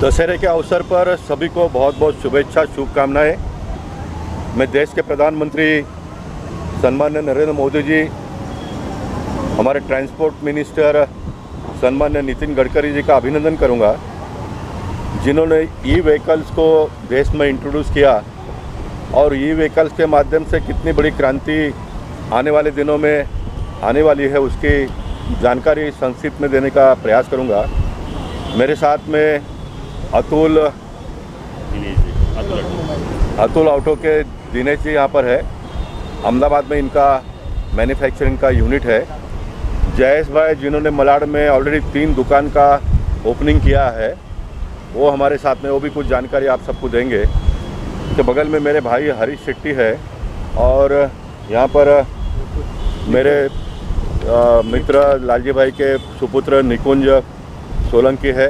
दशहरे के अवसर पर सभी को बहुत बहुत शुभेच्छा शुभकामनाएं। मैं देश के प्रधानमंत्री सम्मान्य नरेंद्र मोदी जी, हमारे ट्रांसपोर्ट मिनिस्टर सम्मान्य नितिन गडकरी जी का अभिनंदन करूंगा, जिन्होंने ई व्हीकल्स को देश में इंट्रोड्यूस किया और ई व्हीकल्स के माध्यम से कितनी बड़ी क्रांति आने वाले दिनों में आने वाली है उसकी जानकारी संक्षिप्त में देने का प्रयास करूंगा। मेरे साथ में अतुल ऑटो के दिनेश जी यहाँ पर है। अहमदाबाद में इनका मैन्युफैक्चरिंग का यूनिट है। जयेश भाई, जिन्होंने मलाड में ऑलरेडी 3 दुकान का ओपनिंग किया है, वो हमारे साथ में, वो भी कुछ जानकारी आप सबको देंगे। तो बगल में मेरे भाई हरीश शेट्टी है और यहाँ पर मेरे मित्र लालजी भाई के सुपुत्र निकुंज सोलंकी है।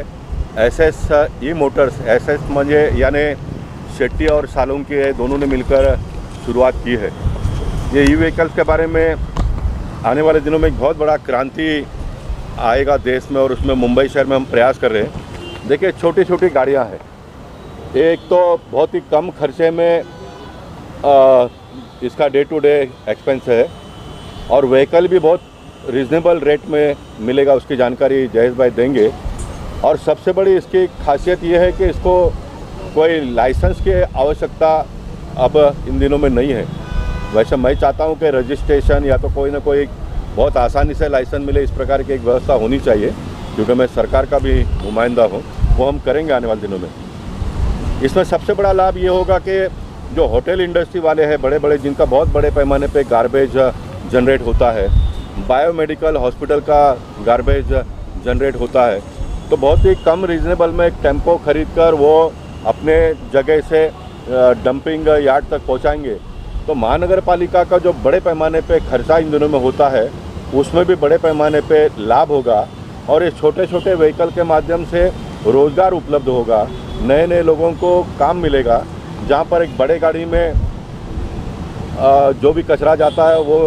एसएस ई मोटर्स, एसएस म्हणजे यानी शेट्टी और सालुंकी है, दोनों ने मिलकर शुरुआत की है। ये ई व्हीकल्स के बारे में आने वाले दिनों में एक बहुत बड़ा क्रांति आएगा देश में, और उसमें मुंबई शहर में हम प्रयास कर रहे हैं। देखिए, छोटी छोटी गाड़ियाँ हैं, एक तो बहुत ही कम खर्चे में इसका डे टू डे एक्सपेंस है और व्हीकल भी बहुत रीज़नेबल रेट में मिलेगा, उसकी जानकारी जयेश भाई देंगे। और सबसे बड़ी इसकी खासियत ये है कि इसको कोई लाइसेंस की आवश्यकता अब इन दिनों में नहीं है। वैसे मैं चाहता हूँ कि रजिस्ट्रेशन या तो कोई ना कोई बहुत आसानी से लाइसेंस मिले, इस प्रकार की एक व्यवस्था होनी चाहिए, क्योंकि मैं सरकार का भी नुमाइंदा हूँ। वो हम करेंगे आने वाले दिनों में। इसमें सबसे बड़ा लाभ ये होगा कि जो होटल इंडस्ट्री वाले हैं बड़े बड़े, जिनका बहुत बड़े पैमाने पे गार्बेज जनरेट होता है, बायोमेडिकल हॉस्पिटल का गार्बेज जनरेट होता है, तो बहुत ही कम रीजनेबल में एक टेम्पो खरीद कर वो अपने जगह से डंपिंग यार्ड तक पहुंचाएंगे। तो महानगर पालिका का जो बड़े पैमाने पे खर्चा इन दिनों में होता है, उसमें भी बड़े पैमाने पे लाभ होगा और इस छोटे छोटे व्हीकल के माध्यम से रोज़गार उपलब्ध होगा, नए नए लोगों को काम मिलेगा। जहाँ पर एक बड़े गाड़ी में जो भी कचरा जाता है वो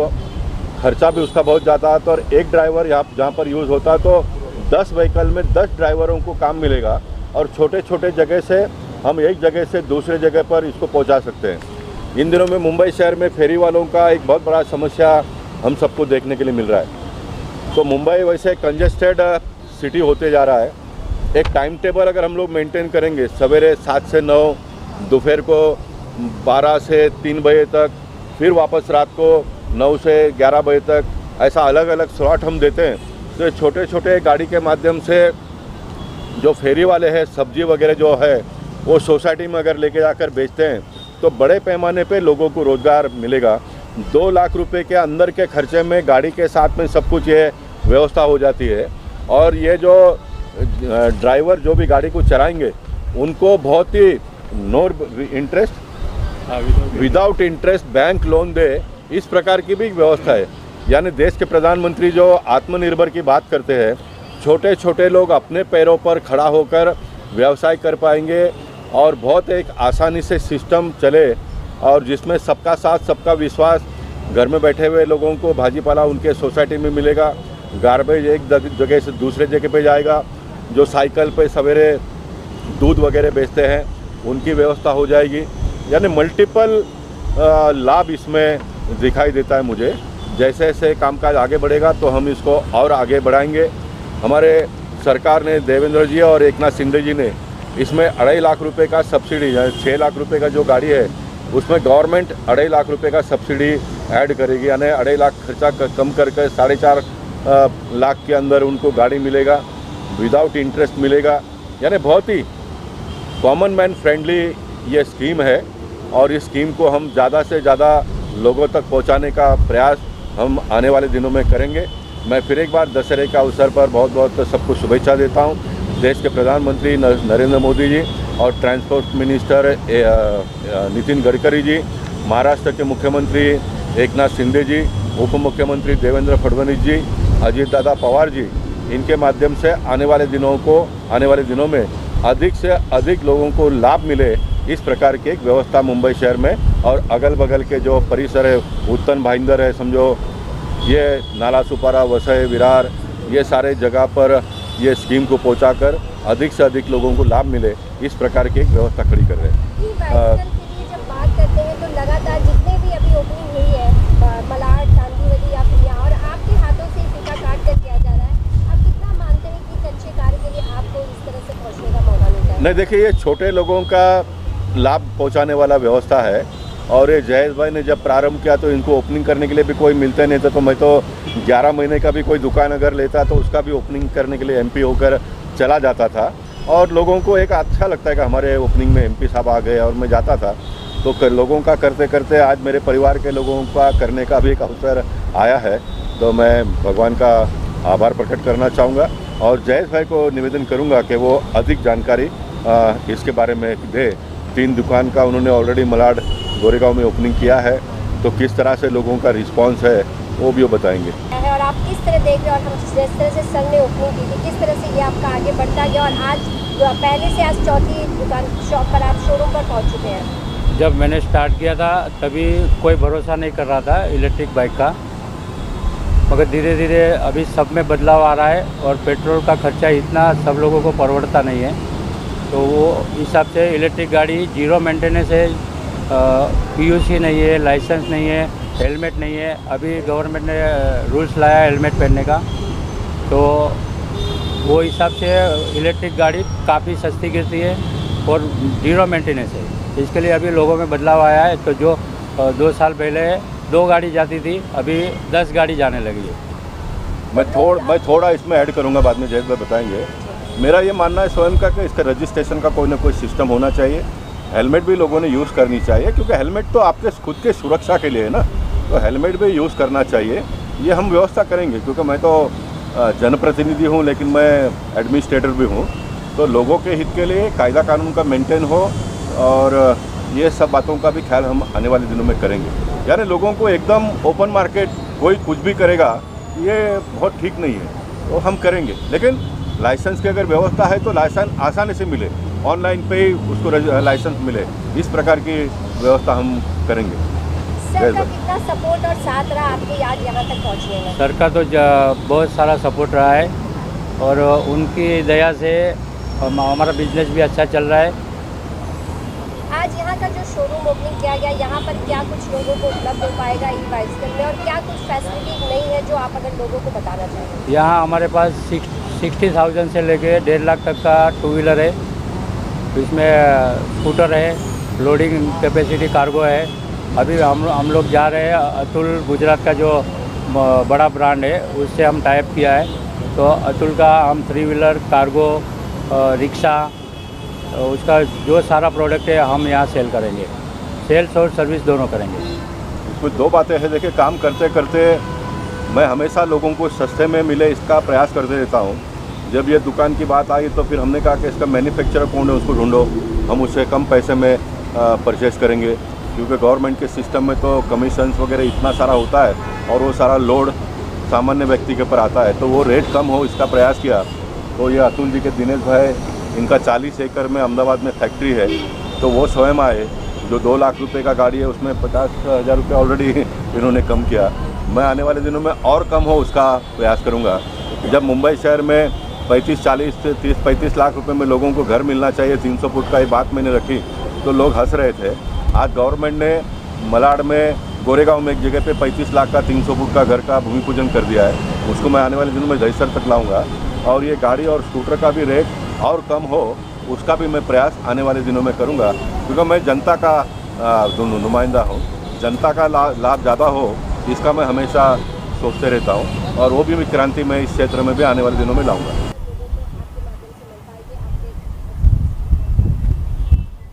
खर्चा भी उसका बहुत ज़्यादा है, तो और एक ड्राइवर जहाँ पर यूज़ होता है तो 10 व्हीकल में 10 ड्राइवरों को काम मिलेगा और छोटे छोटे जगह से हम एक जगह से दूसरे जगह पर इसको पहुंचा सकते हैं। इन दिनों में मुंबई शहर में फेरी वालों का एक बहुत बड़ा समस्या हम सबको देखने के लिए मिल रहा है। तो मुंबई वैसे कंजेस्टेड सिटी होते जा रहा है। एक टाइम टेबल अगर हम लोग मेंटेन करेंगे, सवेरे 7 से 9, दोपहर को 12 से 3 बजे तक, फिर वापस रात को 9 से 11 बजे तक, ऐसा अलग अलग स्लॉट हम देते हैं, तो छोटे छोटे गाड़ी के माध्यम से जो फेरी वाले हैं, सब्जी वगैरह जो है वो सोसाइटी में अगर लेके जाकर बेचते हैं तो बड़े पैमाने पे लोगों को रोज़गार मिलेगा। 2 लाख रुपए के अंदर के खर्चे में गाड़ी के साथ में सब कुछ ये व्यवस्था हो जाती है। और ये जो ड्राइवर जो भी गाड़ी को चलाएंगे उनको बहुत ही no interest, without interest bank loan दे, इस प्रकार की भी व्यवस्था है। यानी देश के प्रधानमंत्री जो आत्मनिर्भर की बात करते हैं, छोटे छोटे लोग अपने पैरों पर खड़ा होकर व्यवसाय कर पाएंगे और बहुत एक आसानी से सिस्टम चले, और जिसमें सबका साथ सबका विश्वास, घर में बैठे हुए लोगों को भाजीपाला उनके सोसाइटी में मिलेगा, गार्बेज एक जगह से दूसरे जगह पे जाएगा, जो साइकिल पे सवेरे दूध वगैरह बेचते हैं उनकी व्यवस्था हो जाएगी। यानी मल्टीपल लाभ इसमें दिखाई देता है मुझे। जैसे जैसे कामकाज आगे बढ़ेगा तो हम इसको और आगे बढ़ाएंगे। हमारे सरकार ने, देवेंद्र जी और एकनाथ शिंदे जी ने इसमें 2.5 लाख रुपए का सब्सिडी, 6 लाख रुपए का जो गाड़ी है उसमें गवर्नमेंट 2.5 लाख रुपए का सब्सिडी ऐड करेगी। यानी 2.5 लाख खर्चा कम करके 4.5 लाख के अंदर उनको गाड़ी मिलेगा, विदाउट इंटरेस्ट मिलेगा। यानी बहुत ही कॉमन मैन फ्रेंडली ये स्कीम है और इस स्कीम को हम ज़्यादा से ज़्यादा लोगों तक पहुंचाने का प्रयास हम आने वाले दिनों में करेंगे। मैं फिर एक बार दशहरे के अवसर पर बहुत बहुत सबको शुभेच्छा देता हूं। देश के प्रधानमंत्री नरेंद्र मोदी जी और ट्रांसपोर्ट मिनिस्टर नितिन गडकरी जी, महाराष्ट्र के मुख्यमंत्री एकनाथ शिंदे जी, उप मुख्यमंत्री देवेंद्र फडणवीस जी, अजीत दादा पवार जी, इनके माध्यम से आने वाले दिनों में अधिक से अधिक लोगों को लाभ मिले, इस प्रकार की एक व्यवस्था मुंबई शहर में और अगल बगल के जो परिसर है, उत्तन भाईंदर है, समझो ये नाला सुपारा, वसई, विरार, ये सारे जगह पर ये स्कीम को पहुंचाकर अधिक से अधिक लोगों को लाभ मिले, इस प्रकार की एक व्यवस्था खड़ी कर रहे हैं। बाइसिकल के लिए जब बात करते हैं तो लगातार जितने भी अभी ओपनिंग हुई है मलाड, कांदीवली या फिर यहाँ, और आपके हाथों से फीता काट कर किया जा रहा है, आप कितना मानते हैं कि एक अच्छे कार्य के लिए आपको इस तरह से पहुँचने का मौका मिलता है? नहीं, देखिए, ये छोटे लोगों का लाभ पहुंचाने वाला व्यवस्था है। और ये जयेश भाई ने जब प्रारंभ किया तो इनको ओपनिंग करने के लिए भी कोई मिलते नहीं था, तो मैं तो 11 महीने का भी कोई दुकान अगर लेता तो उसका भी ओपनिंग करने के लिए एमपी होकर चला जाता था। और लोगों को एक अच्छा लगता है कि हमारे ओपनिंग में एमपी साहब आ गए, और मैं जाता था। तो लोगों का करते करते आज मेरे परिवार के लोगों का करने का भी एक अवसर आया है, तो मैं भगवान का आभार प्रकट करना चाहूँगा। और जयेश भाई को निवेदन करूँगा कि वो अधिक जानकारी इसके बारे में दे। 3 दुकान का उन्होंने ऑलरेडी मलाड गोरेगांव में ओपनिंग किया है, तो किस तरह से लोगों का रिस्पांस है वो भी वो बताएंगे। और आप किस तरह देख रहे हो, और हम जिस तरह से संघ ने ओपनिंग की थी, किस तरह से ये आपका आगे बढ़ता गया और आज पहले से आज चौथी दुकान शॉप पर आप शोरूम पर पहुंच चुके हैं? जब मैंने स्टार्ट किया था तभी कोई भरोसा नहीं कर रहा था इलेक्ट्रिक बाइक का, मगर धीरे धीरे अभी सब में बदलाव आ रहा है और पेट्रोल का खर्चा इतना सब लोगों को परवड़ता नहीं है। तो वो हिसाब से इलेक्ट्रिक गाड़ी जीरो मेंटेनेंस है, पीयूसी नहीं है, लाइसेंस नहीं है, हेलमेट नहीं है। अभी गवर्नमेंट ने रूल्स लाया हेलमेट पहनने का, तो वो हिसाब से इलेक्ट्रिक गाड़ी काफ़ी सस्ती गिरती है और जीरो मेंटेनेंस है। इसके लिए अभी लोगों में बदलाव आया है। तो जो 2 साल पहले 2 गाड़ी जाती थी, अभी 10 गाड़ी जाने लगी है। मैं थोड़ा इसमें ऐड करूंगा, बाद में जयेश भाई बताएंगे। मेरा ये मानना है स्वयं का कि इसका रजिस्ट्रेशन का कोई ना कोई सिस्टम होना चाहिए। हेलमेट भी लोगों ने यूज़ करनी चाहिए, क्योंकि हेलमेट तो आपके खुद के सुरक्षा के लिए है ना, तो हेलमेट भी यूज़ करना चाहिए। ये हम व्यवस्था करेंगे, क्योंकि मैं तो जनप्रतिनिधि हूँ लेकिन मैं एडमिनिस्ट्रेटर भी हूँ। तो लोगों के हित के लिए कायदा कानून का मेंटेन हो, और ये सब बातों का भी ख्याल हम आने वाले दिनों में करेंगे। यानी लोगों को एकदम ओपन मार्केट कोई कुछ भी करेगा, ये बहुत ठीक नहीं है, तो हम करेंगे। लेकिन लाइसेंस की अगर व्यवस्था है तो लाइसेंस आसानी से मिले, ऑनलाइन पे ही उसको लाइसेंस मिले, इस प्रकार की व्यवस्था हम करेंगे। सर का कितना सपोर्ट और साथ रहा आपके आज यहाँ तक पहुँचने में? सर का तो बहुत सारा सपोर्ट रहा है और उनकी दया से हमारा बिजनेस भी अच्छा चल रहा है। आज यहाँ का जो शोरूम ओपनिंग किया गया, यहाँ पर क्या कुछ लोगों को उपलब्ध हो पाएगा ई बाइसिकल में, और क्या कुछ फैसिलिटी नहीं है जो आप अगर लोगों को बताना चाहेंगे? यहाँ हमारे पास 60,000 से लेके 1.5 लाख तक का 2 व्हीलर है, इसमें स्कूटर है, लोडिंग कैपेसिटी कार्गो है। अभी हम लोग जा रहे हैं, अतुल गुजरात का जो बड़ा ब्रांड है उससे हम टाइप किया है, तो अतुल का हम 3 व्हीलर, कार्गो, रिक्शा, उसका जो सारा प्रोडक्ट है हम यहाँ सेल करेंगे। सेल्स और सर्विस दोनों करेंगे। इसमें 2 बातें हैं। देखिए, काम करते करते मैं हमेशा लोगों को सस्ते में मिले इसका प्रयास करते रहता हूँ। जब ये दुकान की बात आई तो फिर हमने कहा कि इसका मैन्युफैक्चरर कौन है उसको ढूंढो, हम उससे कम पैसे में परचेस करेंगे, क्योंकि गवर्नमेंट के सिस्टम में तो कमीशंस वगैरह इतना सारा होता है और वो सारा लोड सामान्य व्यक्ति के ऊपर आता है, तो वो रेट कम हो इसका प्रयास किया। तो ये अतुल जी के दिनेश भाई, इनका 40 एकड़ में अहमदाबाद में फैक्ट्री है, तो वो स्वयं आए। जो 2 लाख रुपए का गाड़ी है उसमें 50,000 रुपये ऑलरेडी इन्होंने कम किया। मैं आने वाले दिनों में और कम हो उसका प्रयास करूँगा। जब मुंबई शहर में 35-40 से 30-35 लाख रुपए में लोगों को घर मिलना चाहिए 300 फुट का, ये बात मैंने रखी तो लोग हंस रहे थे। आज गवर्नमेंट ने मलाड में गोरेगांव में एक जगह पे 35 लाख का 300 फुट का घर का भूमि पूजन कर दिया है। उसको मैं आने वाले दिनों में दहीसर तक लाऊंगा, और ये गाड़ी और स्कूटर का भी रेट और कम हो उसका भी मैं प्रयास आने वाले दिनों में करूंगा, क्योंकि मैं जनता का नुमाइंदा हूं। जनता का लाभ ज़्यादा हो इसका मैं हमेशा सोचते रहता हूं, और वो भी मैं क्रांति में इस क्षेत्र में भी आने वाले दिनों में लाऊंगा।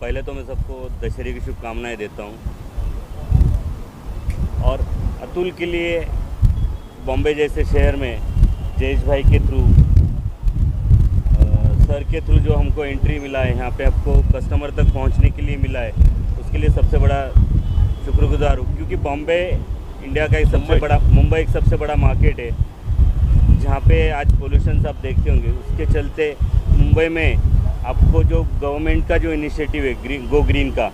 पहले तो मैं सबको दशहरे की शुभकामनाएं देता हूं, और अतुल के लिए बॉम्बे जैसे शहर में जयेश भाई के थ्रू, सर के थ्रू जो हमको एंट्री मिला है, यहाँ पे आपको कस्टमर तक पहुँचने के लिए मिला है, उसके लिए सबसे बड़ा शुक्रगुजार हूँ। क्योंकि बॉम्बे इंडिया का एक सबसे बड़ा, मुंबई एक सबसे बड़ा मार्केट है, जहाँ पे आज पोल्यूशन आप देखते होंगे। उसके चलते मुंबई में आपको जो गवर्नमेंट का जो इनिशिएटिव है गो ग्रीन का,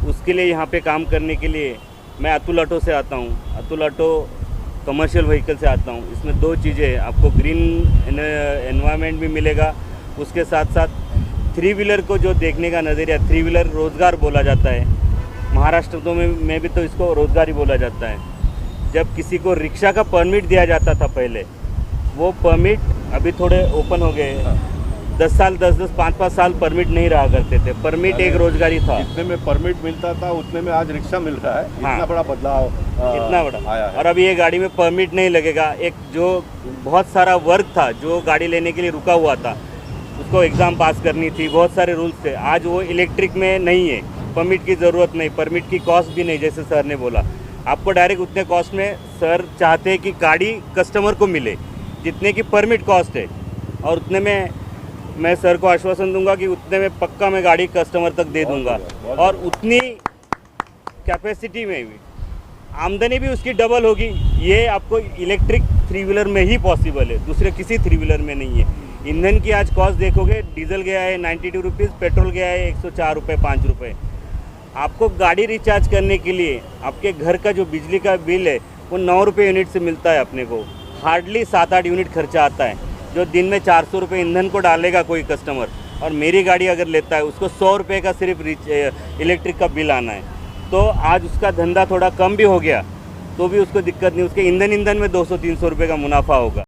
उसके लिए यहाँ पे काम करने के लिए मैं अतुल ऑटो से आता हूँ। अतुल ऑटो कमर्शियल व्हीकल से आता हूँ। इसमें दो चीज़ें हैं, आपको ग्रीन एनवायरनमेंट भी मिलेगा, उसके साथ साथ थ्री व्हीलर को जो देखने का नज़रिया, थ्री व्हीलर रोज़गार बोला जाता है महाराष्ट्र तो में भी तो इसको रोज़गार ही बोला जाता है। जब किसी को रिक्शा का परमिट दिया जाता था पहले, वो परमिट अभी थोड़े ओपन हो गए हैं। 10 साल 10-10 5-5 साल परमिट नहीं रहा करते थे, परमिट एक रोजगारी था। जितने में परमिट मिलता था उतने में आज रिक्शा मिल रहा है। हाँ। इतना बड़ा बदलाव इतना बड़ा आया है। और अभी ये गाड़ी में परमिट नहीं लगेगा। एक जो बहुत सारा वर्क था, जो गाड़ी लेने के लिए रुका हुआ था, उसको एग्ज़ाम पास करनी थी, बहुत सारे रूल्स थे, आज वो इलेक्ट्रिक में नहीं है। परमिट की ज़रूरत नहीं, परमिट की कॉस्ट भी नहीं, जैसे सर ने बोला आपको डायरेक्ट उतने कॉस्ट में सर चाहते हैं कि गाड़ी कस्टमर को मिले जितने की परमिट कॉस्ट है, और उतने में मैं सर को आश्वासन दूंगा कि उतने में पक्का मैं गाड़ी कस्टमर तक दे दूंगा, और उतनी कैपेसिटी में भी आमदनी भी उसकी डबल होगी। ये आपको इलेक्ट्रिक थ्री व्हीलर में ही पॉसिबल है, दूसरे किसी थ्री व्हीलर में नहीं है। ईंधन की आज कॉस्ट देखोगे, डीजल गया है 92 रुपीज़, पेट्रोल गया है 104 रुपये 5 रुपये। आपको गाड़ी रिचार्ज करने के लिए आपके घर का जो बिजली का बिल है वो 9 रुपये यूनिट से मिलता है अपने को, हार्डली 7-8 यूनिट खर्चा आता है। जो दिन में 400 रुपये ईंधन को डालेगा कोई कस्टमर, और मेरी गाड़ी अगर लेता है उसको 100 रुपये का सिर्फ इलेक्ट्रिक का बिल आना है। तो आज उसका धंधा थोड़ा कम भी हो गया तो भी उसको दिक्कत नहीं, उसके ईंधन में 200-300 रुपये का मुनाफा होगा।